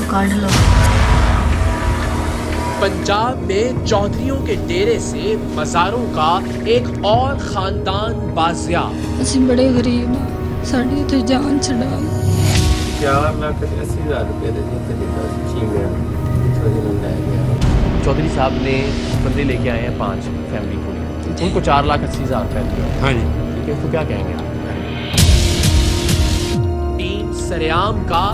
काट लो। पंजाब में चौधरियों के डेरे से मज़ारों का एक और खानदान बाजियाब। असी बड़े गरीब हैं, साड़ी तो जान छड़ा। 4,80,000 रुपये दे चौधरी साहब ने बंदे लेके आए हैं 5 फैमिली को, उनको 4,80,000 रुपये दिया। हाँ जी, ठीक है, तो क्या कहेंगे आप? टीम सरेआम का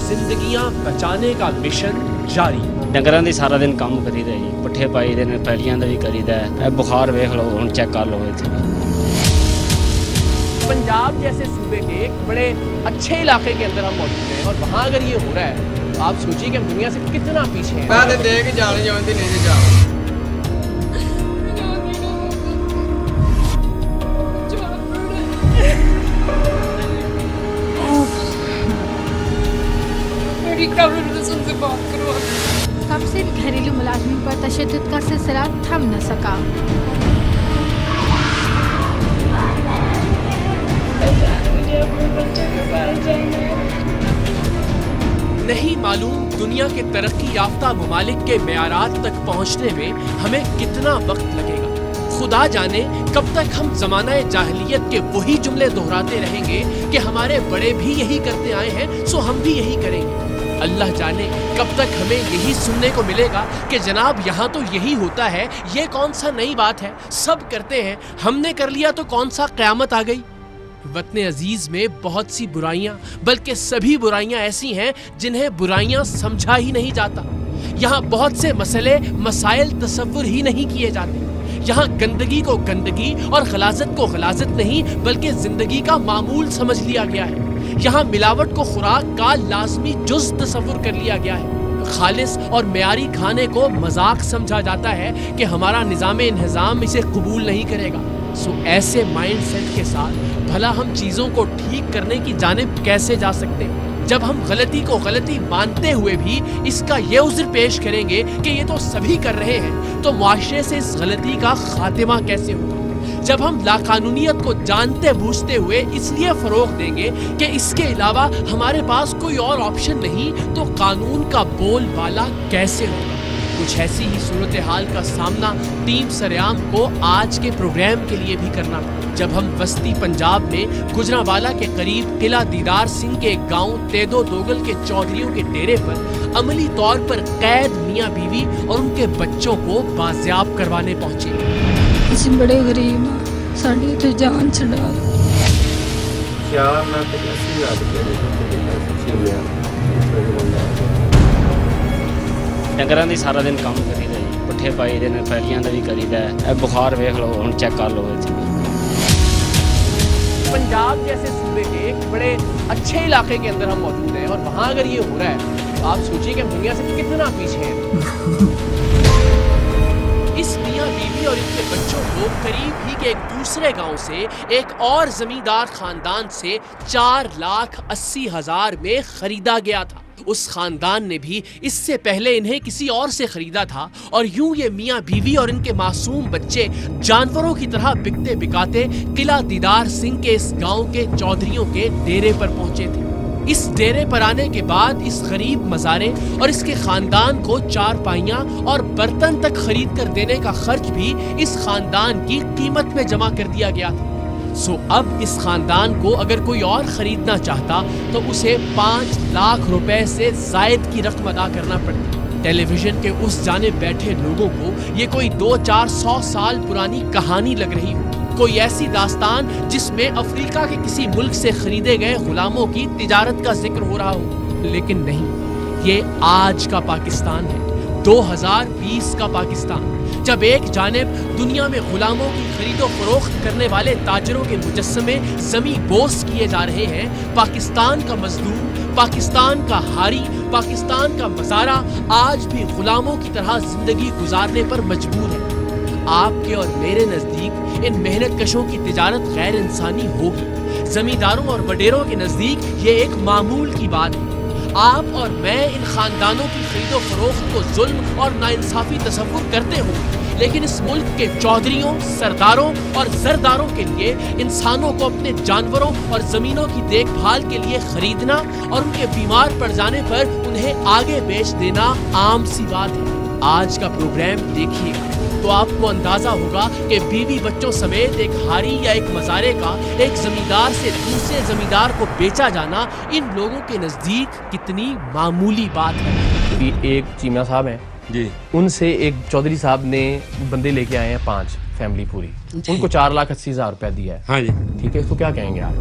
जिंदगियां बचाने का मिशन जारी। डंगरां दी सारा दिन काम करीदा जी, पट्ठे पाई दे ने, पैलियां दा भी करीदा है। बुखार वेख लो, हुण चेक कर लो इत्थे। पंजाब जैसे सूबे के एक बड़े अच्छे इलाके के अंदर हम मौजूद हैं और वहाँ अगर ये हो रहा है तो आप सोचिए कि हम दुनिया से कितना पीछे हैं। मैं देख जाने जानती नहीं जा। कब से घरेलू मुलाजमिन पर तशद्दुद का सिलसिला थम न सका। नहीं मालूम दुनिया के तरक्की याफ्ता मुमालिक के मेयारात तक पहुंचने में हमें कितना वक्त लगेगा। खुदा जाने कब तक हम ज़माना जाहिलियत के वही जुमले दोहराते रहेंगे कि हमारे बड़े भी यही करते आए हैं सो हम भी यही करेंगे। अल्लाह जाने कब तक हमें यही सुनने को मिलेगा कि जनाब यहाँ तो यही होता है, ये कौन सा नई बात है, सब करते हैं, हमने कर लिया तो कौन सा क़यामत आ गई। वतन अजीज में बहुत सी बुराइयां, बल्कि सभी बुराइयां ऐसी हैं जिन्हें बुराइयां समझा ही नहीं जाता। यहाँ बहुत से मसले मसाइल तसव्वुर ही नहीं किए जाते। यहाँ गंदगी को गंदगी और गलाजत को गलाजत नहीं बल्कि जिंदगी का मामूल समझ लिया गया है। यहाँ मिलावट को खुराक का लाजमी जुज़ तसव्वुर कर लिया गया है। खालिस और मेयारी खाने को मजाक समझा जाता है कि हमारा निज़ाम इंतज़ाम इसे कबूल नहीं करेगा। सो ऐसे माइंड सेट के साथ भला हम चीज़ों को ठीक करने की जानिब कैसे जा सकते हैं जब हम गलती को गलती मानते हुए भी इसका ये उज़्र पेश करेंगे कि ये तो सभी कर रहे हैं, तो मुआशरे से इस गलती का खात्मा कैसे होगा। जब हम लाकानूनियत को जानते बूझते हुए इसलिए फ़रोग़ देंगे कि इसके अलावा हमारे पास कोई और ऑप्शन नहीं, तो कानून का बोलबाला कैसे होगा। कुछ ऐसी ही सूरत हाल का सामना टीम सरेआम को आज के प्रोग्राम के लिए भी करना पड़ा जब हम वस्ती पंजाब में गुजरांवाला के करीब किला दीदार सिंह के एक गांव तेदो दोगल के चौधरियों के डेरे पर अमली तौर पर कैद मियाँ बीवी और उनके बच्चों को बाजियाब करवाने पहुंचे। असी बड़े गरीब हैं, साड़ी तो जान छड़ा। 4,80,000 रुपये डंगरां दी सारा दिन काम करीदा जी, पट्ठे पाई दे ने, पैलियां दा भी करीदा है। बुखार वेख लो, हुण चेक कर लो इत्थे। पंजाब जैसे सूबे के एक बड़े अच्छे इलाके के अंदर हम मौजूद हैं और वहाँ अगर ये हो रहा है तो आप सोचिए कि हम दुनिया से कितना पीछे हैं। इस मियाँ बीवी और इनके बच्चों को करीब ही के एक दूसरे गांव से एक और जमींदार खानदान से 4,80,000 में खरीदा गया था। उस खानदान ने भी इससे पहले इन्हें किसी और से खरीदा था और यूं ये मियाँ बीवी और इनके मासूम बच्चे जानवरों की तरह बिकते बिकाते किला दीदार सिंह के इस गांव के चौधरियों के डेरे पर पहुंचे थे। इस डेरे पर आने के बाद इस गरीब मज़ारे और इसके खानदान को चारपाइयाँ और बर्तन तक खरीद कर देने का खर्च भी इस खानदान की कीमत में जमा कर दिया गया था। सो अब इस खानदान को अगर कोई और खरीदना चाहता तो उसे 5 लाख रुपए से जायद की रकम अदा करना पड़ती। टेलीविजन के उस जाने बैठे लोगों को ये कोई 200-400 साल पुरानी कहानी लग रही हो, कोई ऐसी दास्तान जिसमें अफ्रीका के किसी मुल्क से खरीदे गए गुलामों की तिजारत का जिक्र हो रहा हो। लेकिन नहीं, ये आज का पाकिस्तान है, 2020 का पाकिस्तान, जब एक जानिब दुनिया में गुलामों की खरीदो फरोख्त करने वाले ताजरों के मुजस्समे जमी बोस किए जा रहे हैं, पाकिस्तान का मजदूर, पाकिस्तान का हारी, पाकिस्तान का मज़ारा आज भी गुलामों की तरह जिंदगी गुजारने पर मजबूर है। आपके और मेरे नज़दीक इन मेहनत कशों की तिजारत गैर इंसानी होगी, जमींदारों और वडेरों के नज़दीक ये एक मामूल की बात है। आप और मैं इन खानदानों की खरीदो फरोख्त को जुल्म और नाइंसाफी तस्वुर करते होंगे, लेकिन इस मुल्क के चौधरियों, सरदारों और जरदारों के लिए इंसानों को अपने जानवरों और जमीनों की देखभाल के लिए खरीदना और उनके बीमार पड़ जाने पर उन्हें आगे बेच देना आम सी बात है। आज का प्रोग्राम देखिएगा तो आपको अंदाजा होगा कि बीवी बच्चों समेत एक हारी या एक मज़ारे का एक जमींदार से दूसरे जमींदार को बेचा जाना इन लोगों के नजदीक कितनी मामूली बात है। एक चीमा साहब हैं जी, उनसे एक चौधरी साहब ने बंदे लेके आए हैं 5 फैमिली पूरी, उनको 4,80,000 रुपया दिया है। हाँ जी, ठीक है, इसको क्या कहेंगे आप?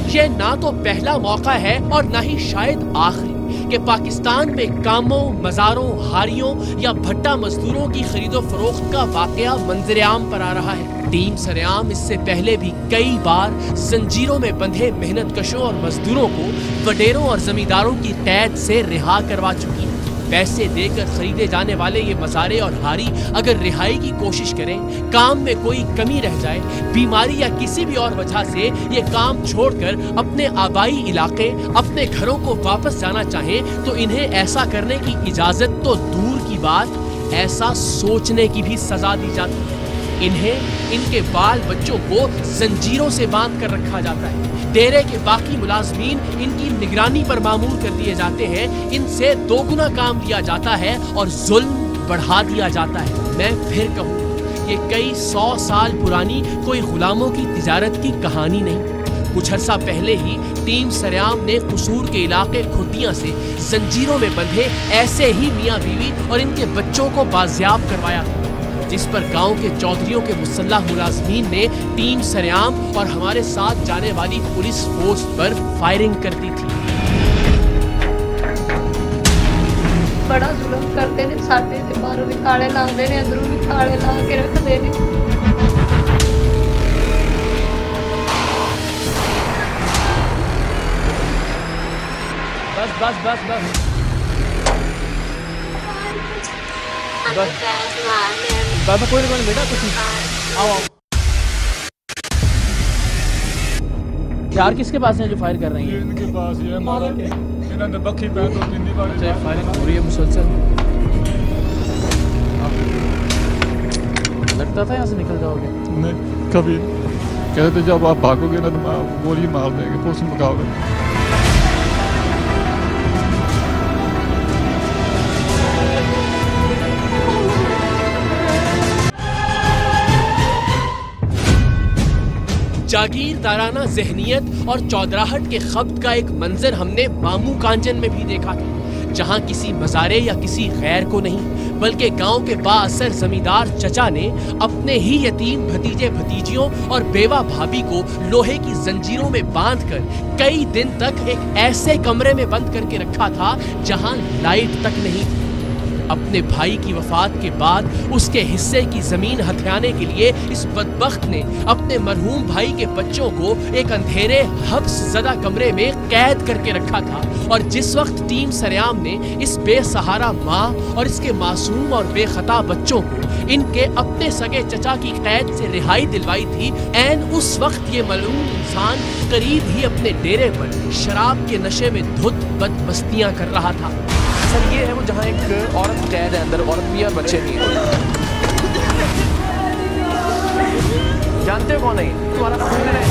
ये ना तो पहला मौका है और ना ही शायद आखिरी कि पाकिस्तान में कामों, मज़ारों, हारियों या भट्टा मजदूरों की खरीदो फरोख्त का वाकया मंजर आम पर आ रहा है। टीम सरेआम इससे पहले भी कई बार जंजीरों में बंधे मेहनत कशों और मजदूरों को वडेरों और जमींदारों की कैद से रिहा करवा चुकी है। पैसे देकर खरीदे जाने वाले ये मज़ारे और हारी अगर रिहाई की कोशिश करें, काम में कोई कमी रह जाए, बीमारी या किसी भी और वजह से ये काम छोड़कर अपने आबाई इलाके, अपने घरों को वापस जाना चाहें, तो इन्हें ऐसा करने की इजाजत तो दूर की बात, ऐसा सोचने की भी सजा दी जाती है। इन्हें इनके बाल बच्चों को जंजीरों से बांध कर रखा जाता है। डेरे के बाकी मुलाजमीन इनकी निगरानी पर मामूर कर दिए जाते हैं, इनसे दोगुना काम लिया जाता है और जुल्म बढ़ा दिया जाता है। मैं फिर कहूँ, ये कई 100 साल पुरानी कोई गुलामों की तिजारत की कहानी नहीं। कुछ अर्सा पहले ही टीम सरेआम ने कसूर के इलाके खुर्दियाँ से जंजीरों में बंधे ऐसे ही मियाँ बीवी और इनके बच्चों को बाजियाब करवाया था, जिस पर गांव के चौधरियों के मुसल्लह मुलाजमीन ने टीम सरेआम और हमारे साथ जाने वाली पुलिस फोर्स पर फायरिंग कर दी थी। बड़ा जुल्म करते ने, साडे ते बाहरों भी ताले लांदे ने, अंदरों भी ताले ला के रखदे ने। बस बस बस बस बाबा, कोई नहीं बेटा, कुछ नहीं, आओ आओ। यार किसके पास है जो फायर कर रही है? इनके पास ही है, मारा के इन्होंने बखी पे तो तीन बार फायरिंग हो रही है मुसलसल। लगता था यहाँ से निकल जाओगे? नहीं, कभी कहते जब आप भागोगे ना तो गोली मार देंगे, पुलिस में भागोगे। जागीरदाराना ज़हनियत और चौधराहट के खब्त का एक मंजर हमने मामू कांचन में भी देखा था, जहां किसी मज़ारे या किसी गैर को नहीं बल्कि गांव के बाअसर जमींदार चचा ने अपने ही यतीम भतीजे भतीजियों और बेवा भाभी को लोहे की जंजीरों में बांधकर कई दिन तक एक ऐसे कमरे में बंद करके रखा था जहां लाइट तक नहीं थी। अपने भाई की वफात के बाद उसके हिस्से की जमीन हथियाने के लिए इस बदबख्त ने अपने मरहूम भाई के बच्चों को एक अंधेरे हब्स ज़दा कमरे में कैद करके रखा था। और जिस वक्त टीम सरेआम ने इस बेसहारा माँ और इसके मासूम और बेखता बच्चों को इनके अपने सगे चचा की कैद से रिहाई दिलवाई थी, ऐन उस वक्त ये मलूम इंसान करीब ही अपने डेरे पर शराब के नशे में धुत बदमस्तियाँ कर रहा था। सर ये है वो जहाँ एक औरत कैद है अंदर, औरत भी और बच्चे भी हैं। जानते हो कौन है? तुम्हारा खून है।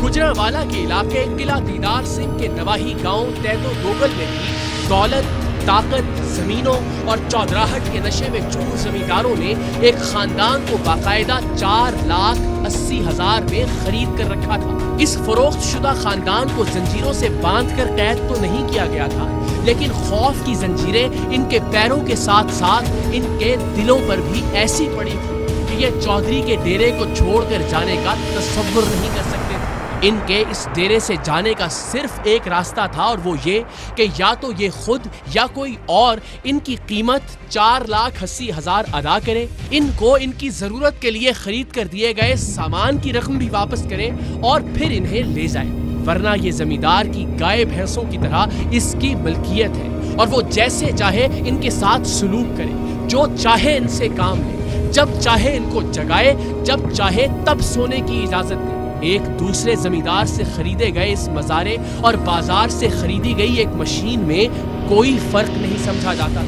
गुजरांवाला के इलाके किला दीदार सिंह के नवाही गांव तैतो दोगल में भी दौलत, ताकत, जमीनों और चौधराहट के नशे में चूर जमींदारों ने एक खानदान को बाकायदा 4,80,000 में खरीद कर रखा था। इस फरोख्त शुदा खानदान को जंजीरों से बांध कर कैद तो नहीं किया गया था, लेकिन खौफ की जंजीरें इनके पैरों के साथ साथ इनके दिलों पर भी ऐसी पड़ी थी कि ये चौधरी के डेरे को छोड़कर जाने का तसव्वुर नहीं कर सकते थे। इनके इस डेरे से जाने का सिर्फ एक रास्ता था और वो ये कि या तो ये खुद या कोई और इनकी कीमत 4,80,000 अदा करे, इनको इनकी जरूरत के लिए खरीद कर दिए गए सामान की रकम भी वापस करे और फिर इन्हें ले जाए, वरना ये जमींदार की गाय भैंसों की तरह इसकी मलकियत है और वो जैसे चाहे इनके साथ सलूक करे, जो चाहे इनसे काम ले, जब चाहे इनको जगाए, जब चाहे तब सोने की इजाजत दे। ایک دوسرے زمیندار سے خریدے گئے اس مزارے اور بازار سے خریدی گئی ایک مشین میں کوئی فرق نہیں سمجھا جاتا۔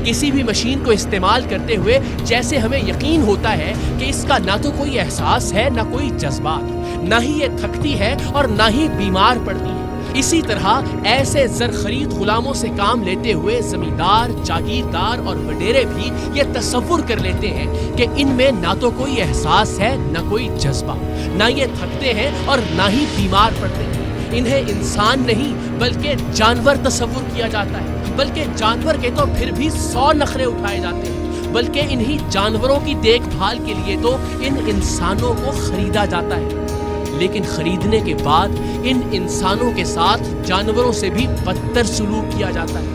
کسی بھی مشین کو استعمال کرتے ہوئے جیسے ہمیں یقین ہوتا ہے کہ اس کا نہ تو کوئی احساس ہے، نہ کوئی جذبات، نہ ہی یہ تھکتی ہے اور نہ ہی بیمار پڑتی ہے۔ اسی طرح ایسے زر خرید غلاموں سے کام لیتے ہوئے زمیندار، جاگیردار اور وڈیرے بھی یہ تصور کر لیتے ہیں کہ ان میں نہ تو کوئی احساس ہے، نہ کوئی جذبہ، نہ یہ تھکتے ہیں اور نہ ہی بیمار پڑتے ہیں۔ انہیں انسان نہیں بلکہ جانور تصور کیا جاتا ہے، بلکہ جانور کے تو پھر بھی 100 نخرے اٹھائے جاتے ہیں، بلکہ انہی جانوروں کی دیکھ بھال کے لیے تو ان انسانوں کو خریدا جاتا ہے۔ لیکن خریدنے کے بعد ان انسانوں کے ساتھ جانوروں سے بھی بدتر سلوک کیا جاتا ہے،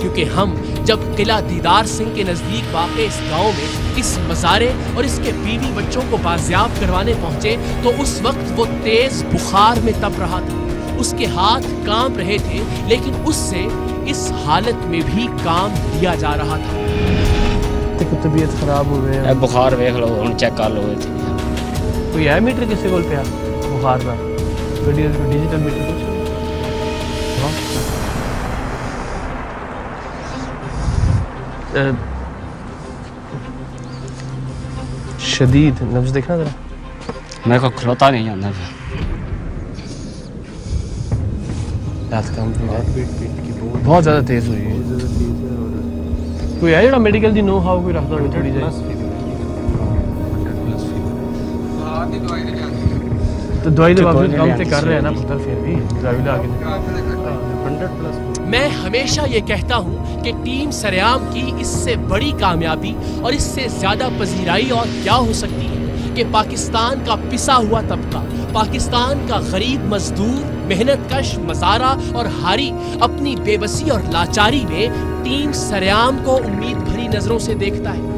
کیونکہ ہم جب قلعہ دیدار سنگھ کے نزدیک واقع اس گاؤں میں اس مزارے اور اس کے بیوی بچوں کو بازیاب کروانے پہنچے تو اس وقت وہ تیز بخار میں تپ رہا تھا، اس کے ہاتھ کانپ رہے تھے، لیکن اس سے اس حالت میں بھی کام لیا جا رہا تھا۔ طبیعت خراب ہو گئے، بخار ویکھ لو، ہن چیک کر لو۔ کوئی ہے میٹر کسی کول پیا بخار کا؟ ڈیجیٹل میٹر کچھ شدید نبض دیکھنا ذرا، میرے کو کھلوتا نہیں جانا بہت زیادہ تیز ہوئی ہے۔ کوئی ہے جڑا میڈیکل دی نو ہاؤ کوئی رکھتا ہوئے تھوڑی جائے تو دوائی دے باوجود کام تے کر رہے ہیں نا پتر، پھر بھی دوائی لا کے۔ میں ہمیشہ یہ کہتا ہوں کہ ٹیم سریام کی اس سے بڑی کامیابی اور اس سے زیادہ پذیرائی اور کیا ہو سکتی ہے کہ پاکستان کا پسا ہوا طبقہ، پاکستان کا غریب مزدور، محنت کش مزارہ اور ہاری اپنی بے بسی اور لاچاری میں ٹیم سریام کو امید بھری نظروں سے دیکھتا ہے۔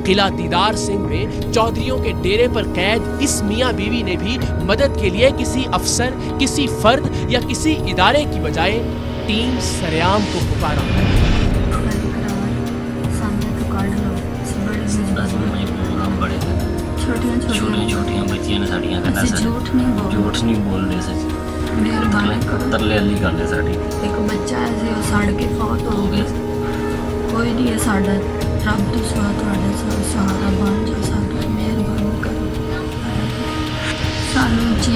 قلعہ دیدار سنگھ میں چودھریوں کے ڈیرے پر قید اس میاں بیوی نے بھی مدد کے لیے کسی افسر، کسی فرد یا کسی ادارے کی بجائے ٹیم سریام کو پکارا۔ چھوٹیاں بچیاں نے ساڑیاں کہنا جھوٹ نہیں بول دے سکتے، ترلے علی گل ہے ساڑی۔ ایک بچہ ایسے وہ سڑ کے فوت ہو گیا، کوئی نہیں ہے ساڈا، رب تو سہارا بن جا سکتا، مہربانی کرو سانو جی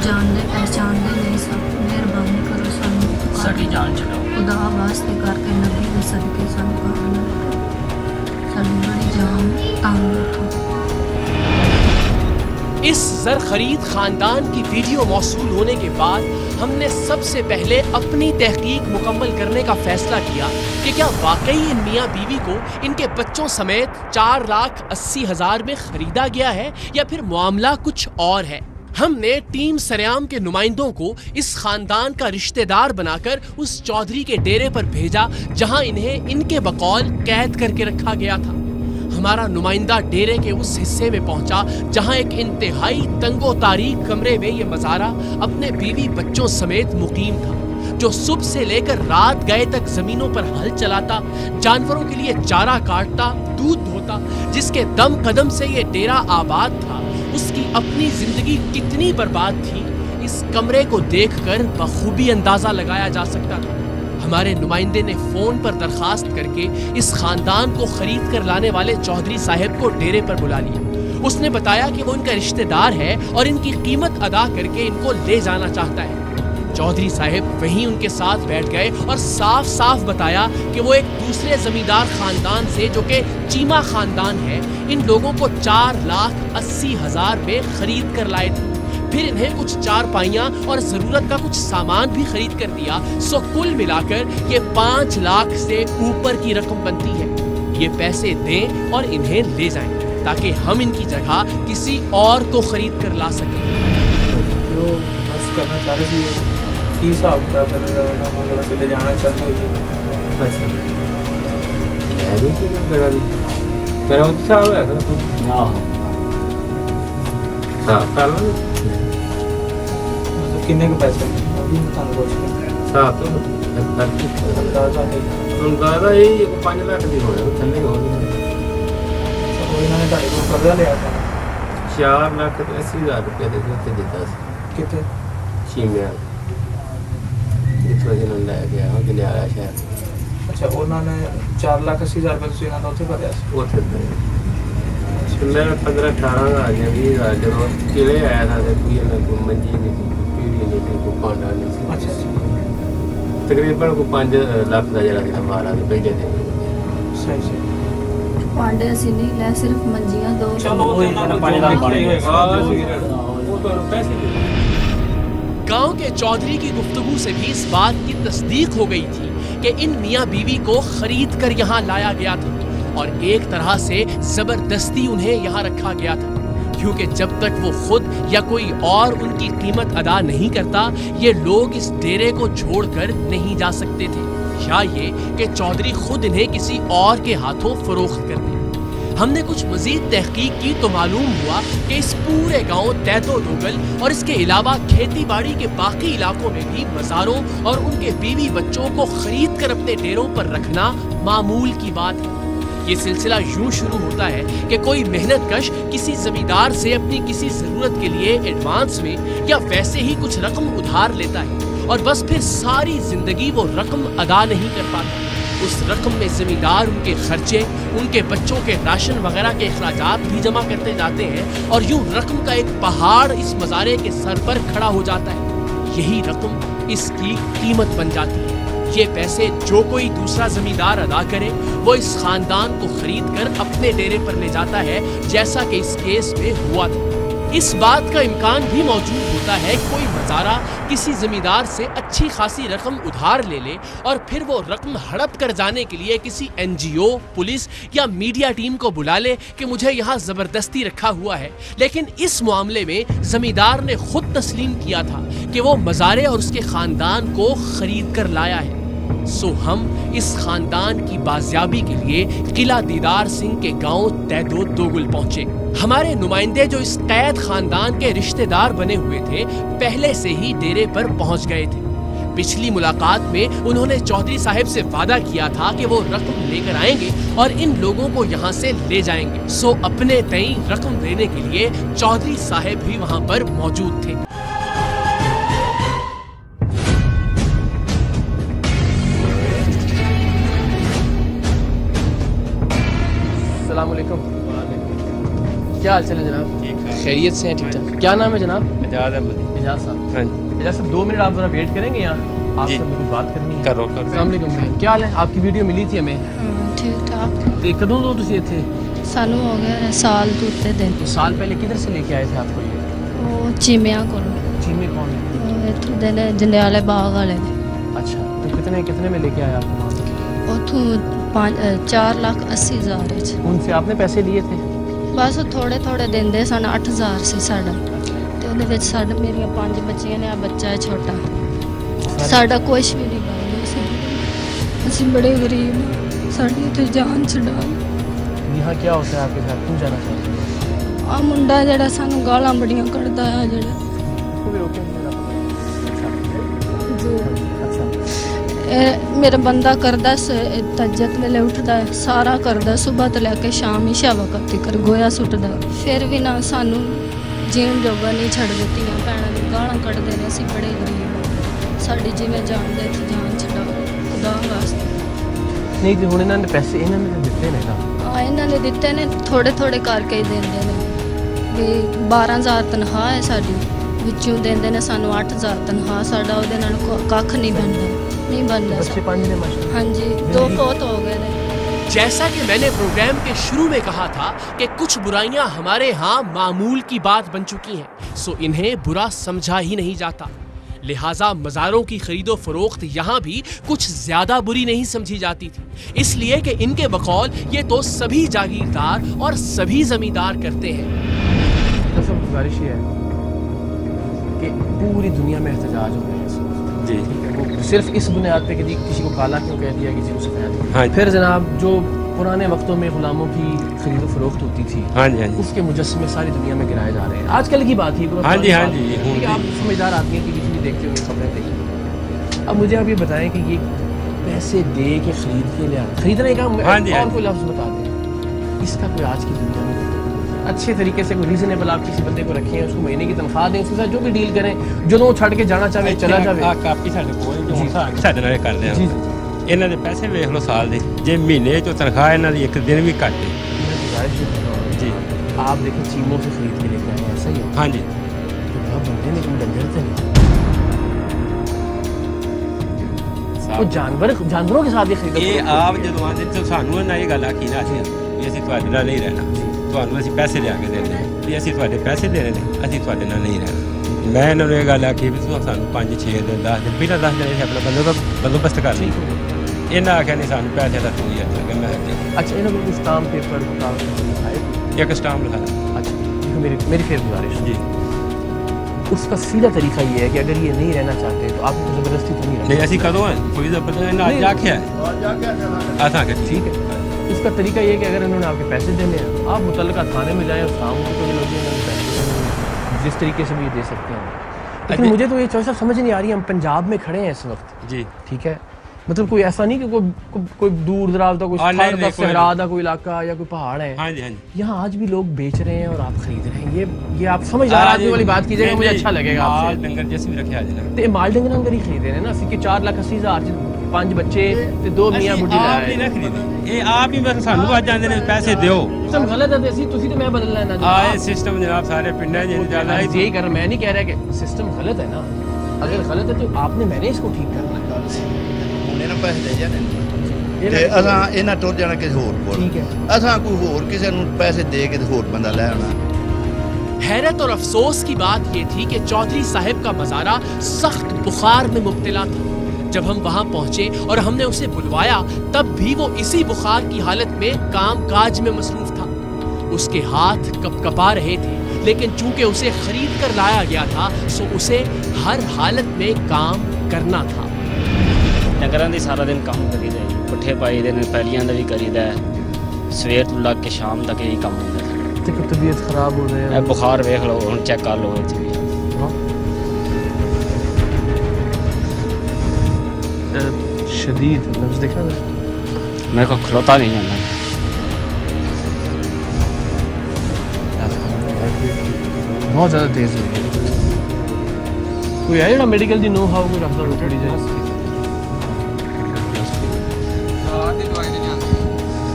جانتے پہچانتے نہیں سب، مہربانی کرو سانو ساری جان چڑھاؤ خدا واسطے کر کے نبی دے صدقے سانو سانو بڑی جان تنگ رکھو۔ اس زر خرید خاندان کی ویڈیو موصول ہونے کے بعد ہم نے سب سے پہلے اپنی تحقیق مکمل کرنے کا فیصلہ کیا کہ کیا واقعی ان میاں بیوی کو ان کے بچوں سمیت 4,80,000 میں خریدا گیا ہے یا پھر معاملہ کچھ اور ہے۔ ہم نے ٹیم سریام کے نمائندوں کو اس خاندان کا رشتہ دار بنا کر اس چودھری کے ڈیرے پر بھیجا جہاں انہیں ان کے بقول قید کر کے رکھا گیا تھا۔ ہمارا نمائندہ ڈیرے کے اس حصے میں پہنچا جہاں ایک انتہائی تنگ و تاریک کمرے میں یہ مزارہ اپنے بیوی بچوں سمیت مقیم تھا، جو صبح سے لے کر رات گئے تک زمینوں پر ہل چلاتا، جانوروں کے لیے چارہ کاٹتا، دودھ دھوتا، جس کے دم قدم سے یہ ڈیرہ آباد تھا۔ اس کی اپنی زندگی کتنی برباد تھی اس کمرے کو دیکھ کر بخوبی اندازہ لگایا جا سکتا تھا۔ ہمارے نمائندے نے فون پر درخواست کر کے اس خاندان کو خرید کر لانے والے چودھری صاحب کو ڈیرے پر بلا لیا۔ اس نے بتایا کہ وہ ان کا رشتہ دار ہے اور ان کی قیمت ادا کر کے ان کو لے جانا چاہتا ہے۔ چودھری صاحب وہیں ان کے ساتھ بیٹھ گئے اور صاف صاف بتایا کہ وہ ایک دوسرے زمیندار خاندان سے جو کہ چیما خاندان ہے، ان لوگوں کو 4,80,000 میں خرید کر لائے تھے۔ پھر انہیں کچھ چارپائیاں اور ضرورت کا کچھ سامان بھی خرید کر دیا، سو کل ملا کر یہ 5 لاکھ سے اوپر کی رقم بنتی ہے۔ یہ پیسے دیں اور انہیں لے جائیں تاکہ ہم ان کی جگہ کسی اور کو خرید کر لا سکیں۔ ਕਿੰਨੇ ਕੁ ਪੈਸੇ ਅੰਦਾਜ਼ਾ ਇਹ 5 ਲੱਖ ਦੀ ਹੋਇਆ ਥੱਲੇ ਹੋ ਗਿਆ। ਇਹਨਾਂ ਨੇ 2.5 ਕਰਜ਼ਾ ਲਿਆ 4,80,000 रुपये ਦੇ ਉੱਤੇ ਦਿੱਤਾ ਸੀ। ਕਿੱਥੇ? ਚੀਮਿਆਂ ਜਿੱਥੋਂ ਜਿਹਨੂੰ ਲੈ ਗਿਆ ਉਹ ਜਲਿਆਲਾ ਸ਼ਹਿਰ। ਅੱਛਾ, ਉਹਨਾਂ ਨੇ 4,80,000 ਰੁਪਏ ਤੁਸੀਂ ਇਹਨਾਂ ਦਾ ਉੱਥੇ ਭਰਿਆ ਸੀ? ਉੱਥੇ ਮੈਂ 15-18 ਆ ਗਿਆ 20,000 ਜਦੋਂ ਕਿਲੇ ਆਇਆ था तो कोई ना मंजी नहीं थी, पीढ़ी नहीं थी, कोई भांडा नहीं थी। अच्छा, तकरीबन को 5 लाख का जरा था मारा तो पहले दिन। सही सही। पांडे ਅਸੀਂ ਨਹੀਂ ਲੈ, ਸਿਰਫ ਮੰਜੀਆਂ ਦੋ। चलो वो तो 5 लाख वो तो पैसे गांव के चौधरी की गुफ्तगू से भी इस बात की तस्दीक हो गई थी कि इन मियाँ बीवी को खरीद कर यहाँ लाया गया था और एक तरह से जबरदस्ती उन्हें यहाँ रखा गया था, क्योंकि जब तक वो खुद या कोई और उनकी कीमत अदा नहीं करता ये लोग इस डेरे को छोड़कर नहीं जा सकते थे, या ये कि चौधरी खुद इन्हें किसी और के हाथों फरोख्त कर दे। हमने कुछ मजीद तहकीक की तो मालूम हुआ कि इस पूरे गांव तैतो दोगल और इसके अलावा खेती बाड़ी के बाकी इलाकों में भी मज़ारों और उनके बीवी बच्चों को खरीद कर अपने डेरों पर रखना मामूल की बात है। ये सिलसिला यूं शुरू होता है कि कोई मेहनत कश किसी जमींदार से अपनी किसी जरूरत के लिए एडवांस में या वैसे ही कुछ रकम उधार लेता है और बस फिर सारी जिंदगी वो रकम अदा नहीं कर पाता। उस रकम में जमींदार उनके खर्चे, उनके बच्चों के राशन वगैरह के अखराजात भी जमा करते जाते हैं और यूं रकम का एक पहाड़ इस मज़ारे के सर पर खड़ा हो जाता है। यही रकम इसकी कीमत बन जाती है। ये पैसे जो कोई दूसरा जमींदार अदा करे वो इस खानदान को खरीद कर अपने डेरे पर ले जाता है, जैसा कि इस केस में हुआ था। इस बात का इम्कान भी मौजूद होता है कि कोई मज़ारा किसी जमींदार से अच्छी खासी रकम उधार ले ले और फिर वो रकम हड़प कर जाने के लिए किसी NGO, पुलिस या मीडिया टीम को बुला ले कि मुझे यहाँ ज़बरदस्ती रखा हुआ है, लेकिन इस मामले में जमींदार ने खुद तस्लीम किया था कि वो मज़ारे और उसके ख़ानदान को ख़रीद कर लाया है। सो हम इस खानदान की बाजियाबी के लिए किला दीदार सिंह के गांव तैतो दोगुल पहुंचे। हमारे नुमाइंदे जो इस कैद खानदान के रिश्तेदार बने हुए थे पहले से ही डेरे पर पहुंच गए थे। पिछली मुलाकात में उन्होंने चौधरी साहब से वादा किया था कि वो रकम लेकर आएंगे और इन लोगों को यहाँ से ले जाएंगे। सो अपने तई रकम देने के लिए चौधरी साहब भी वहाँ पर मौजूद थे। क्या हाल चाल है जनाब? खैरियत से हैं? ठीक ठाक। क्या नाम है जनाब? एजाज अहमद। एजाज साहब। हाँ जी। एजाज साहब 2 मिनट आप जरा वेट करेंगे यहाँ, आपसे कुछ बात करनी है। करो। अस्सलाम वालेकुम। क्या हाल है? आपकी वीडियो मिली थी हमें। ठीक ठाक। तो कदों तो तुसी इत्थे? सानू हो गया साल तो उत्ते दिन। तो साल पहले किधर से लेके आए थे आपको ये? वो चीमिया को। चीमे कौन है? इत्थों दे ने जंडियाले बाग वाले ने। अच्छा, तो कितने में लेके आए आपको वहाँ से? उथों 4,80,000। उनसे आपने पैसे लिए थे? बस थोड़े थोड़े देंदे सन। 8,000 से साड़ा ते ਉਹਦੇ ਵਿੱਚ ਸਾਡੇ ਮੇਰੀਆਂ 5 ਬੱਚੀਆਂ ਨੇ, ਆ ਬੱਚਾ ਹੈ ਛੋਟਾ, ਸਾਡਾ ਕੁਝ ਵੀ ਨਹੀਂ ਬਣਦਾ। ਅਸੀਂ ਬੜੇ ਗਰੀਬ ਹਾਂ, ਸਾਡੀ ਤੇ ਜਾਨ ਛਡਾ। यहाँ क्या होता है आपके साथ? क्यों जाना चाहते हैं? ਆ ਮੁੰਡਾ ਜਿਹੜਾ ਸਾਨੂੰ ਗਾਲਾਂ ਬੜੀਆਂ ਕੱਢਦਾ ਆ ਜਿਹੜਾ। मेरा बंदा करदा तजत वेले उठदा है, सारा करदा, सुबह तो लैके शाम ही वक्त तक गोया सुटदा, फिर भी ना सानू जीण जोगा नहीं छड़ दित्ती। भैणां दी गालां कड्डदे ने। असीं बड़े गरीब, साडी जिवें जान दे इत्थे जान छड्डा खुदा वास्ते। नहीं तो हुण इन्हां ने पैसे इन्हां ने दित्ते ने ना? हाँ, इन्हां ने दित्ते ने, थोड़े थोड़े करके ही देंदे ने। भी 12,000 तनख्वाह है साडी, विचों देंदे ने सानू 8,000 तनख्वाह। साडा ओहदे नाल कख नहीं बनदा। हाँ जी, 2 पोत हो गए ने। जैसा कि मैंने प्रोग्राम के शुरू में कहा था कि कुछ बुराइयां हमारे यहाँ मामूल की बात बन चुकी हैं, सो इन्हें बुरा समझा ही नहीं जाता। लिहाजा मज़ारों की खरीदो फरोख्त यहाँ भी कुछ ज्यादा बुरी नहीं समझी जाती थी, इसलिए कि इनके बकौल ये तो सभी जागीरदार और सभी जमींदार करते हैं। तो सब गुजारिश है कि पूरी दुनिया में एहतजाज हो रहे हैं जी, वो सिर्फ इस बुनियाद पे कि किसी को काला क्यों कह दिया, किसी को सफेद। हाँ, फिर जनाब जो पुराने वक्तों में गुलामों की खरीदो फरोख्त होती थी, हाँ जी, उसके मुजस्समे सारी दुनिया में गिराए जा रहे हैं। आजकल की बात ही। हाँ जी, हाँ जी, आप समझदार आदमी हैं, टीवी देखते होंगे, खबरें देखते। अब मुझे आप ये बताएं कि ये पैसे दे के खरीद के लिया, खरीदने का और कोई लफ्ज़ बता दें, इसका कोई आज की दुनिया में अच्छे तरीके से कोई रीजनेबल आप किसी बंदे को रखें, उसको महीने की तनख्वाह दें, उसके साथ जो भी डील करें, जो वो छड़ के जाना चाहे चला जाए। ਕਾਪੀ ਸਾਡੇ ਕੋਲ ਜੋ ਸਾਡੇ ਨਾਲ ਕਰਦੇ ਆ ਇਹਨਾਂ ਦੇ ਪੈਸੇ ਵੇਖ ਲਓ ਸਾਲ ਦੇ, ਜੇ ਮਹੀਨੇ ਚੋਂ ਤਨਖਾਹ ਇਹਨਾਂ ਦੀ ਇੱਕ ਦਿਨ ਵੀ ਘੱਟ ਹੈ जी। आप देखिए चीमों से खरीद के लेके आए, ऐसा ही है? हाँ जी। बंदे ने डंगर से वो जानवरों के साथ ही खरीदो। ਇਹ ਆਪ ਜਦੋਂ ਆਉਂਦੇ ਤਾਂ ਸਾਨੂੰ ਇਹਨਾਂ ਇਹ ਗੱਲ ਆਖੀ ਨਾ ਵੀ ਅਸੀਂ ਤੁਹਾਡੇ ਨਾਲ ਨਹੀਂ ਰਹਿਣਾ, ਤੁਹਾਨੂੰ ਅਸੀਂ ਪੈਸੇ ਲਿਆ ਕੇ ਦਿੰਦੇ ਹਾਂ ਵੀ ਅਸੀਂ ਤੁਹਾਡੇ ਪੈਸੇ ਦੇਣੇ ਨੇ, ਅਸੀਂ ਤੁਹਾਡੇ ਨਾਲ ਨਹੀਂ ਰਹਿਣਾ। ਮੈਂ ਇਹਨਾਂ ਨੂੰ ਇਹ ਗੱਲ ਆਖੀ ਵੀ ਸਾਨੂੰ 5-6 ਦਿਨ 10 ਦਿਨ ਪਹਿਲਾਂ 10 ਦਿਨ ਆਪਣਾ ਬੰਦੋਬਸਤ ਕਰ ਲਈ। ਇਹਨਾਂ ਆਖਿਆ ਨਹੀਂ ਸਾਨੂੰ ਪੈਸੇ ਦਾ ਕੋਈ ਹੈ। ਮੈਂ अच्छा इन्होंने कोई स्टाम्प पेपर एक स्टाम्प लिखा था। अच्छा मेरी फिर गुजारिश जी, उसका सीधा तरीका ये है कि अगर ये नहीं रहना चाहते तो आपको ज़बरदस्ती तो नहीं नहीं ऐसी कदों है कोई ज़बरदस्ती आख्या है ऐसा ठीक है। इसका तरीका ये है कि अगर इन्होंने आपके पैसे देने हैं आप मुतल्लिका थाने में जाएँ, उस काम को जो लोग पैसे जिस तरीके से भी ये दे सकते हैं। लेकिन मुझे तो ये चॉइस समझ नहीं आ रही। हम पंजाब में खड़े हैं इस वक्त जी, ठीक है, मतलब कोई ऐसा नहीं कि कोई दूर दराज का कोई सहरा का कोई इलाका या कोई पहाड़ है। हाँ जी, हाँ जी। यहाँ आज भी लोग बेच रहे हैं और आप खरीद रहे हैं। ये आप समझ आदमी वाली बात कीजिएगा, मुझे अच्छा लगेगा। माल डंगर जैसे भी रखे आज ना ते माल डंगर हम खरीद रहे हैं ना, कि 4,80,000 5 बच्चे ते 2 मियां बुढ़ी आप नहीं ना खरीदे, ये आप ही मेरे सानू आज जांदे ने पैसे दियो। सिस्टम गलत है, ਅਸੀਂ ਤੁਸੀਂ तो मैं बदलना है ना। ये सिस्टम जनाब सारे पिंडा जे ज्यादा है यही कर, मैं नहीं कह रहा कि सिस्टम गलत है ना, अगर गलत है तो आपने मैंने इसको ठीक करना है। ਇਹਨਾਂ ਪੈਸੇ ਦੇ ਜਾਣੇ ਤੇ ਅਸਾਂ ਇਹਨਾਂ ਟੁਰ ਜਾਣਾ ਕਿਸੇ ਹੋਰ ਕੋਲ, ਅਸਾਂ ਕੋਈ ਹੋਰ ਕਿਸੇ ਨੂੰ ਪੈਸੇ ਦੇ ਕੇ ਹੋਰ ਬੰਦਾ ਲੈ ਆਣਾ। हैरत और अफसोस की बात ये थी कि चौधरी साहब का मज़ारा सख्त बुखार में मुब्तला था। जब हम वहाँ पहुँचे और हमने उसे बुलवाया तब भी वो इसी बुखार की हालत में काम काज में मसरूफ था। उसके हाथ कपकपा रहे थे, लेकिन चूंकि उसे खरीद कर लाया गया था सो उसे हर हालत में काम करना था। डंगरां दी सारा दिन काम करीदा जी, पट्ठे पाई दे ने, पैलियां दा भी करीदा, सवेर तो लग के शाम तक यही काम होंदा है। ते तबीयत खराब हो रही है, बुखार वेख लो, हुण चेक कर लो इत्थे शदीद नब्ज़ देखा था, मेरे को खलोता नहीं जाना। बहुत ज़्यादा तेज़ हो गई। कोई है जो मेडिकल दी नो हाउ कोई रखता रोटी जाए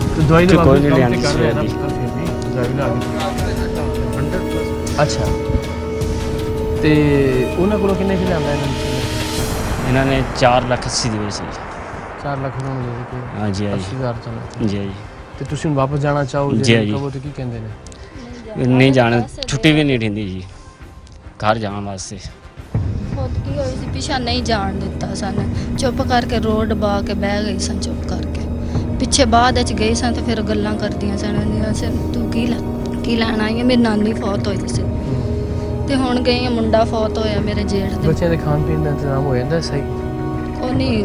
तो दवाई दवा कोई नहीं लेनी कर रहे हैं ना। अच्छा ते उन्हां कोलों किन्ने की लियांदा इन्हां ने 4,80,000 दी सी। 4 ਲੱਖ ਨੂੰ ਮਿਲੇ ਕਿ हाँ जी, 80,000 ਚਲੋ जी जी। ਤੇ ਤੁਸੀਂ ਵਾਪਸ ਜਾਣਾ ਚਾਹੋ ਜੀ ਕਹੋ ਤੇ ਕੀ ਕਹਿੰਦੇ ਨੇ? नहीं जाने, छुट्टी भी नहीं ढींदी जी घर जाने वास्ते। खुद की होई सी पिछा नहीं जान दिता सन, चुप करके रोड दबा के बह गई सन, चुप करके पिछे बाद गई सन तो फिर गल्लां करदियां सन, तू की लैन आई है, मेरी नानी फौत होई सी ते हुण गई मुंडा फौत होया मेरे जेठ दे। बच्चों दे खान पीन दा इंतजाम हो जांदा सही? ओ नहीं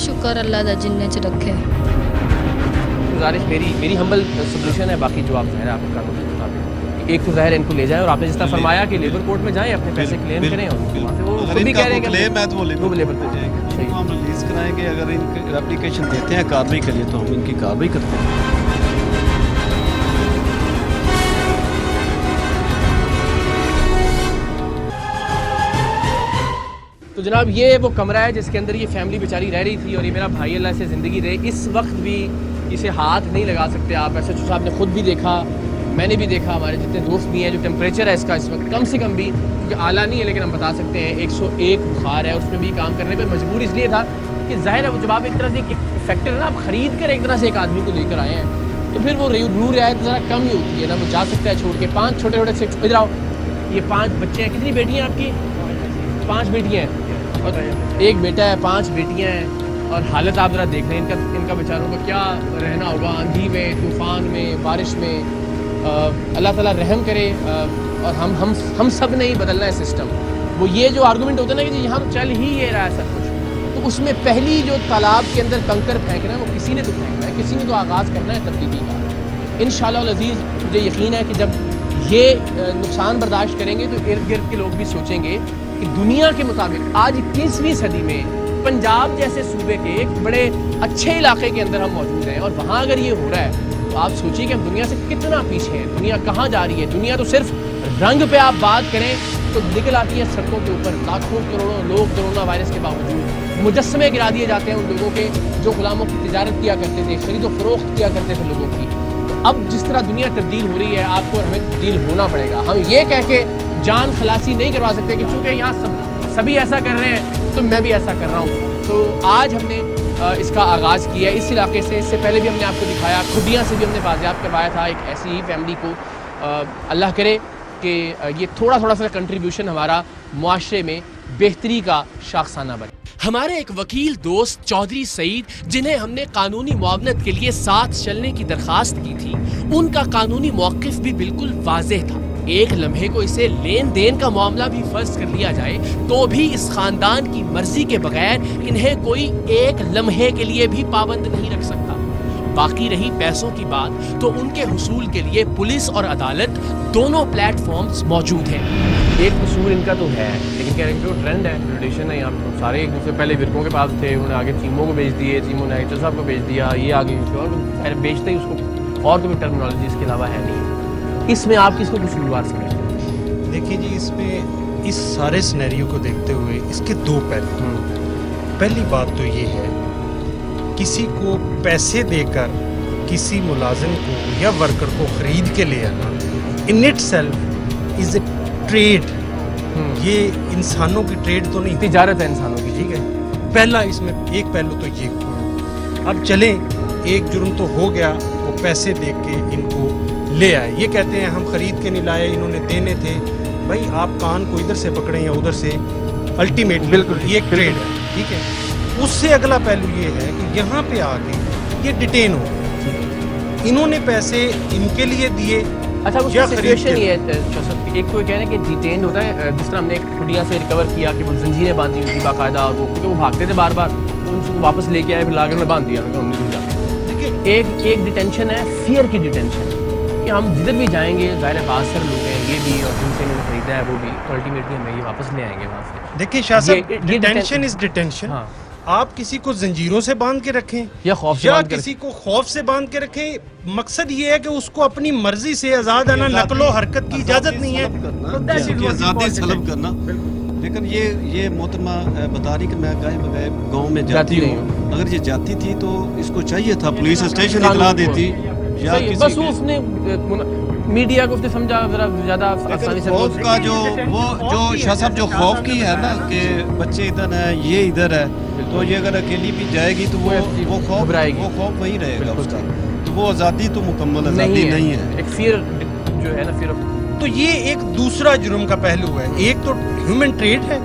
शुक्र अल्लाह दा जिन्ने च रखे। गुजारिश मेरी हम्बल सॉल्यूशन है, बाकी जो आप ज़ाहिर आपके कानून के मुताबिक एक तो ज़ाहिर इनको ले जाएं और आपने जिस तरह फरमाया कि लेबर कोर्ट में जाएं, अपने पैसे क्लेम करें और वहाँ से वो खुद भी कह रहे हैं कि क्लेम है तो वो लेबर कोर्ट जाएंगे, हम रिलीज कराएंगे। अगर इनके एप्लीकेशन देते हैं कार्रवाई के लिए तो हम इनकी कार्रवाई करते हैं। तो जनाब ये वो कमरा है जिसके अंदर ये फैमिली बेचारी रह रही थी और ये मेरा भाई अल्लाह से ज़िंदगी दे। इस वक्त भी इसे हाथ नहीं लगा सकते आप। SHO साहब ने खुद भी देखा, मैंने भी देखा, हमारे जितने दोस्त भी हैं, जो टेम्परेचर है इसका इस वक्त कम से कम भी, क्योंकि आला नहीं है लेकिन हम बता सकते हैं 101 बुखार है। उसमें भी काम करने पर मजबूर इसलिए था कि ज़ाहिर है जब आप एक तरह से फैक्टर है ना, आप ख़रीद कर एक तरह से एक आदमी को लेकर आए हैं तो फिर वो रू रियायत ज़रा कम ही होती है ना, वो जा सकता है छोड़ के। 5 छोटे छोटे से इधर आओ, ये 5 बच्चे हैं। कितनी बेटियाँ आपकी? 5 बेटियाँ हैं और एक बेटा है, 5 बेटियाँ हैं। और हालत आप ज़रा देख रहे हैं इनका बेचारों का क्या रहना होगा आंधी में, तूफ़ान में, बारिश में। अल्लाह ताला रहम करे और हम सब ने ही बदलना है सिस्टम। वो ये जो आर्गूमेंट होता है ना कि यहाँ तो चल ही ये रहा है सब कुछ, तो उसमें पहली जो तालाब के अंदर कंकर फेंकना है वो किसी ने तो फेंकना है, किसी ने तो आगाज़ करना है तब्दीली का। इंशाअल्लाह अज़ीज़ मुझे यकीन है कि जब ये नुकसान बर्दाश्त करेंगे तो इर्द गिर्द के लोग भी सोचेंगे कि दुनिया के मुताबिक आज 21वीं सदी में पंजाब जैसे सूबे के एक बड़े अच्छे इलाके के अंदर हम मौजूद हैं और वहाँ अगर ये हो रहा है तो आप सोचिए कि हम दुनिया से कितना पीछे हैं, दुनिया कहाँ जा रही है। दुनिया तो सिर्फ रंग पे आप बात करें तो निकल आती है सड़कों के ऊपर लाखों करोड़ों लोग कोरोना वायरस के बावजूद। मुजस्समे गिरा दिए जाते हैं उन लोगों के जो गुलामों की तिजारत किया करते थे, खरीदो फरोख्त किया करते थे लोगों की। तो अब जिस तरह दुनिया तब्दील हो रही है, आपको और हमें तब्दील होना पड़ेगा। हम ये कह के जान खलासी नहीं करवा सकते कि चूँकि यहाँ सभी ऐसा कर रहे हैं तो मैं भी ऐसा कर रहा हूँ। तो आज हमने इसका आगाज़ किया इस इलाके से। इससे पहले भी हमने आपको दिखाया, खुदियाँ से भी हमने बाज़ियाब करवाया था एक ऐसी ही फैमिली को। अल्लाह करे कि ये थोड़ा थोड़ा सा कंट्रीब्यूशन हमारा मुआशरे में बेहतरी का शाखसाना बने। हमारे एक वकील दोस्त चौधरी सईद, जिन्हें हमने कानूनी मुआवनत के लिए साथ चलने की दरख्वास्त की थी, उनका कानूनी मौक़िफ़ भी बिल्कुल वाज़ेह था। एक लम्हे को इसे लेन देन का मामला भी फर्ज कर लिया जाए तो भी इस खानदान की मर्जी के बगैर इन्हें कोई एक लम्हे के लिए भी पाबंद नहीं रख सकता। बाकी रही पैसों की बात, तो उनके हुसूल के लिए पुलिस और अदालत दोनों प्लेटफॉर्म्स मौजूद हैं। एक कसूर इनका तो है, लेकिन कह रहे हैं कि ट्रेंड है, ट्रेडिशन है। यहाँ पर सारे एक दूसरे पहले विरकों के पास थे, उन्होंने आगे चीमों को बेच दिए, चीमों ने आगे साहब को बेच दिया, ये आगे और बेचते ही उसको, और कोई टर्मिनोलॉजी इसके अलावा है नहीं। इसमें आप किसको कसूरवार समझते हैं? देखिए जी, इसमें इस सारे सिनेरियो को देखते हुए इसके दो पहलू। पहली बात तो ये है, किसी को पैसे देकर किसी मुलाजिम को या वर्कर को खरीद के ले आना in it self is a trade. ये इंसानों की ट्रेड तो नहीं, तिजारत है इंसानों की। ठीक है, पहला इसमें एक पहलू तो ये हुआ। अब चलें, एक जुर्म तो हो गया, वो पैसे दे के इनको ले आए। ये कहते हैं हम खरीद के नहीं लाए, इन्होंने देने थे। भाई आप कान को इधर से पकड़ें या उधर से, अल्टीमेटली बिल्कुल ये एक ट्रेड है। ठीक है, उससे अगला पहलू ये है कि यहाँ पे आके ये डिटेन हो, इन्होंने पैसे इनके लिए दिए। अच्छा, वो सिचुएशन ये है, एक तो कह रहे हैं कि डिटेन होता है, जिस तरह हमने एक खुदिया से रिकवर किया कि वो जंजीरें बांधी हुई थी बाकायदा, और क्योंकि वो भागते थे बार बार, उनको वापस लेके आए, फिर लाकर में बांध दिया। देखिए, एक डिटेंशन है, फियर की डिटेंशन, कि हम जिधर भी जाएंगे ज़ाहिर है बासर लोग हैं ये भी, और जिनसे इन्होंने खरीदा है वो भी, तो अल्टीमेटली हमें ये वापस ले आएंगे वहाँ से। देखिए शाह साहब, डिटेंशन इज डिटेंशन। आप किसी को जंजीरों से बांध के रखें या किसी को खौफ से बांध के रखें, मकसद ये है कि उसको अपनी मर्जी से आज़ाद आना, नकलो हरकत की इजाज़त नहीं है, आज़ादी सलब करना। लेकिन ये मोहतरमा बता रही कि मैं गाँव में जाती हूँ, अगर ये जाती थी तो इसको चाहिए था पुलिस स्टेशन इतला देती, या बस उसने मीडिया को उसने समझा जरा ज्यादा आसानी से। खौफ का जो शाह साहब जो खौफ की है ना कि बच्चे इधर है, ये इधर है, तो ये अगर अकेली भी जाएगी तो वो खौफ वही रहेगा उसका। तो वो आज़ादी तो मुकम्मल आज़ादी नहीं है, एक फियर जो है ना, फियर। तो ये एक दूसरा जुर्म का पहलू है। एक तो ह्यूमन ट्रेड है,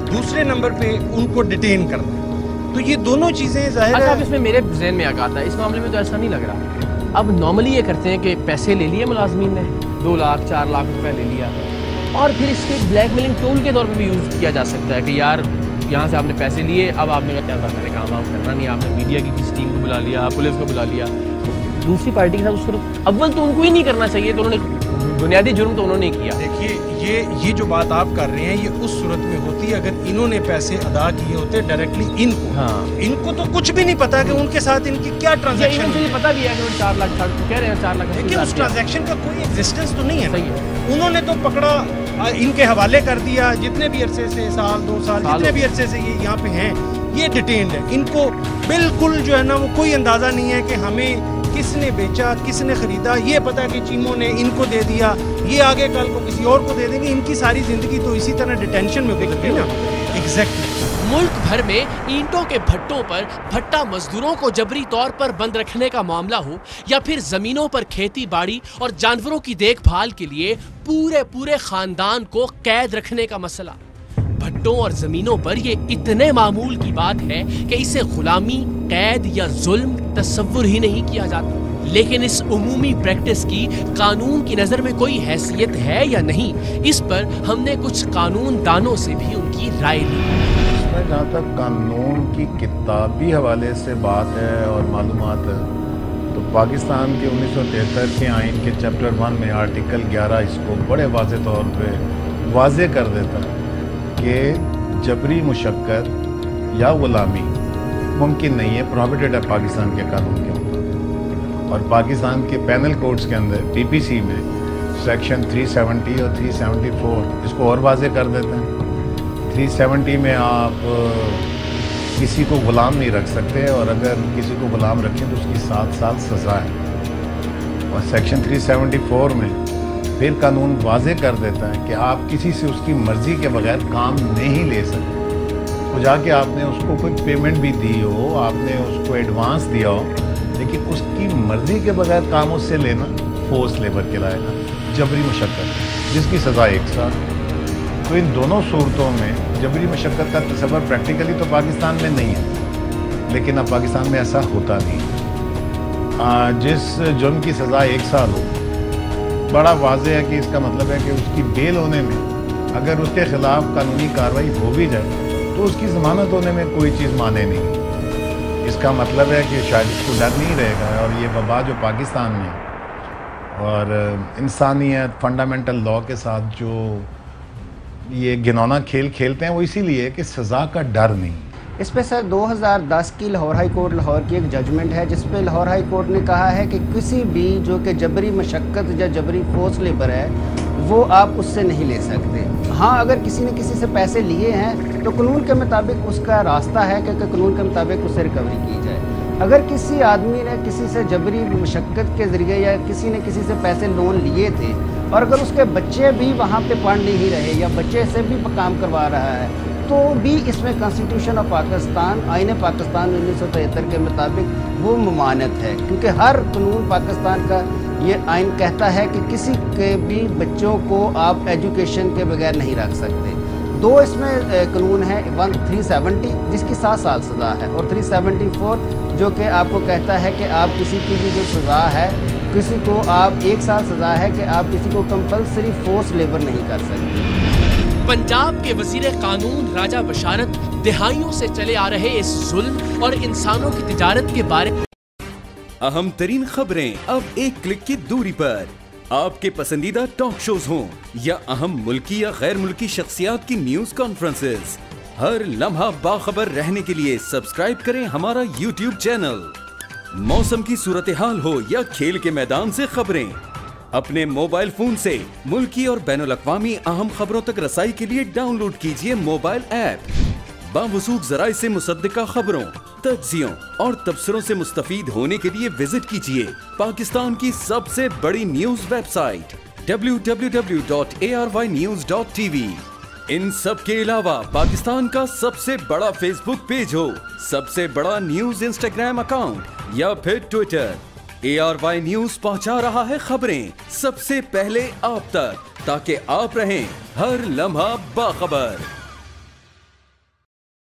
दूसरे नंबर पे उनको डिटेन करना। तो ये दोनों चीजें जाहिर है। इसमें मेरे जहन में आगा था, इस मामले में तो ऐसा नहीं लग रहा। अब नॉर्मली ये करते हैं कि पैसे ले लिए मुलाजमीन ने, 2 लाख 4 लाख रुपए ले लिया, और फिर इसके ब्लैकमेलिंग टूल के तौर पे भी यूज़ किया जा सकता है कि यार यहाँ से आपने पैसे लिए, अब आपने कहा क्या मेरे काम आप करना नहीं, आपने मीडिया की किसी टीम को बुला लिया, पुलिस को बुला लिया, दूसरी पार्टी के साथ उसको अव्वल तो उनको ही नहीं करना चाहिए, तो उन्होंने बुनियादी जुर्म तो उन्होंने किया। देखिए ये जो बात आप कर रहे हैं, ये उस सूरत में होती है अगर इन्होंने पैसे अदा किए होते डायरेक्टली इनको। इनको तो कुछ भी नहीं पता कि उनके साथ इनकी क्या ट्रांजैक्शन है। पता भी है कि 4 लाख कह रहे हैं, 4 लाख। देखिए उस ट्रांजैक्शन का कोई एग्जिस्टेंस तो नहीं है। उन्होंने तो पकड़ा, इनके हवाले कर दिया, जितने भी अरसे से, साल 2 साल जितने भी अरसे से ये यहाँ पे हैं, ये डिटेन्ड है। इनको बिल्कुल जो है ना वो कोई अंदाजा नहीं है कि हमें किसने बेचा, किसने खरीदा। ये पता है कि चीमों ने इनको दे दिया, ये आगे कल को किसी और को दे देंगे। इनकी सारी जिंदगी तो इसी तरह डिटेंशन में गुजर गई ना। एग्जैक्टली। मुल्क भर में ईंटों के भट्टों पर भट्टा मजदूरों को जबरी तौर पर बंद रखने का मामला हो, या फिर जमीनों पर खेती बाड़ी और जानवरों की देखभाल के लिए पूरे खानदान को कैद रखने का मसला, भट्टों और जमीनों पर ये इतने मामूल की बात है कि इसे गुलामी, कैद या जुल्म तस्वुर ही नहीं किया जाता। लेकिन इस उमूमी प्रैक्टिस की कानून की नज़र में कोई हैसियत है या नहीं, इस पर हमने कुछ कानून दानों से भी उनकी राय ली। जहाँ तक कानून की किताबी हवाले से बात है और मालूमात है, तो पाकिस्तान के 1973 के आइन के चैप्टर 1 में आर्टिकल 11 इसको बड़े वाज़े तौर पे वाज़े कर देता है कि जबरी मुशक्कत या गुलामी मुमकिन नहीं है, प्रोहिबिटेड है पाकिस्तान के कानून के। اور پاکستان کے پینل کوڈز کے اندر PPC میں سیکشن 370 اور 374 اس کو اور واضح کر دیتے ہیں۔ 370 میں آپ کسی کو غلام نہیں رکھ سکتے، اور اگر کسی کو غلام رکھیں تو اس کی 7 سال سزا ہے، اور سیکشن 374 میں پھر قانون واضح کر دیتا ہے کہ آپ کسی سے اس کی مرضی کے بغیر کام نہیں لے سکتے۔ تو جا کے آپ نے اس کو کوئی پیمنٹ بھی دی ہو، آپ نے اس کو ایڈوانس دیا ہو، لیکن اس کی مرضی کے بغیر کام اس سے لینا فورس لیبر کہلائے گا، جبری مشقت، جس کی سزا 1 سال۔ تو ان دونوں صورتوں میں جبری مشقت کا تصور پریکٹیکلی تو پاکستان میں نہیں ہے، لیکن اب پاکستان میں ایسا ہوتا نہیں۔ جس جرم کی سزا 1 سال ہو، بڑا واضح ہے کہ اس کا مطلب ہے کہ اس کی بیل ہونے میں اگر اس کے خلاف قانونی کارروائی ہو بھی جائے تو اس کی ضمانت ہونے میں کوئی چیز مانے نہیں۔ اس کا مطلب ہے کہ شاید اس کو ڈر نہیں رہے گا، اور یہ وبا جو پاکستان میں اور انسانیت فنڈامنٹل لاء کے ساتھ جو یہ گنونا کھیل کھیلتے ہیں وہ اسی لیے کہ سزا کا ڈر نہیں۔ اس پہ سر 2010 کی لاہور ہائی کورٹ لاہور کی ایک ججمنٹ ہے جس پہ لاہور ہائی کورٹ نے کہا ہے کہ کسی بھی جو کہ جبری مشقت یا جبری فورس لیبر ہے وہ آپ اس سے نہیں لے سکتے۔ ہاں اگر کسی نے کسی سے پیسے لیے ہیں تو قانون کے مطابق اس کا راستہ ہے کہ قانون کے مطابق اسے ریکوری کی جائے۔ اگر کسی آدمی نے کسی سے جبری مشقت کے ذریعے یا کسی نے کسی سے پیسے لون لیے تھے اور اگر اس کے بچے بھی وہاں پہ پڑھ نہیں رہے یا بچے سے بھی کام کروا رہا ہے تو بھی اس میں کانسٹیٹیوشن آف پاکستان آئین پاکستان 1973 کے مطابق وہ ممانعت ہے، کیونکہ ہر قانون پاکستان کا یہ آئین کہتا ہے کہ کسی کے بھی بچوں کو آپ ایجوکیشن کے بغیر نہیں رکھ سکتے۔ 2 اس میں قانون ہے، 370 جس کی 7 سال سزا ہے، اور 374 جو کہ آپ کو کہتا ہے کہ آپ کسی کی بھی جو سزا ہے، کسی کو آپ 1 سال سزا ہے کہ آپ کسی کو کمپلسری فورس لیبر نہیں کر سکتے۔ پنجاب کے وزیر قانون راجہ بشارت دہائیوں سے چلے آ رہے اس ظلم اور انسانوں کی تجارت کے بارے میں اہم ترین خبریں اب ایک کلک کی دوری پر۔ آپ کے پسندیدہ ٹاک شوز ہوں یا اہم ملکی یا غیر ملکی شخصیات کی نیوز کانفرنسز، ہر لمحہ باخبر رہنے کے لیے سبسکرائب کریں ہمارا YouTube چینل۔ موسم کی صورتحال ہو یا کھیل کے میدان سے خبریں، اپنے موبائل فون سے ملکی اور بین الاقوامی اہم خبروں تک رسائی کے لیے ڈاؤن لوڈ کیجئے موبائل ایپ۔ باوثوق ذرائع سے مصدقہ خبروں، تجزیوں اور تبصروں سے مستفید ہونے کے لیے وزٹ کیجئے پاکستان کی سب سے بڑی نیوز ویب سائٹ www.arYnews.tv۔ ان سب کے علاوہ پاکستان کا سب سے بڑا فیس بک پیج ہو، سب سے بڑا نیوز انسٹاگرام اکاؤنٹ یا پھر ٹویٹر، ARY نیوز پہنچا رہا ہے خبریں سب سے پہلے آپ تک، تاکہ آپ رہیں ہر لمحہ باخبر۔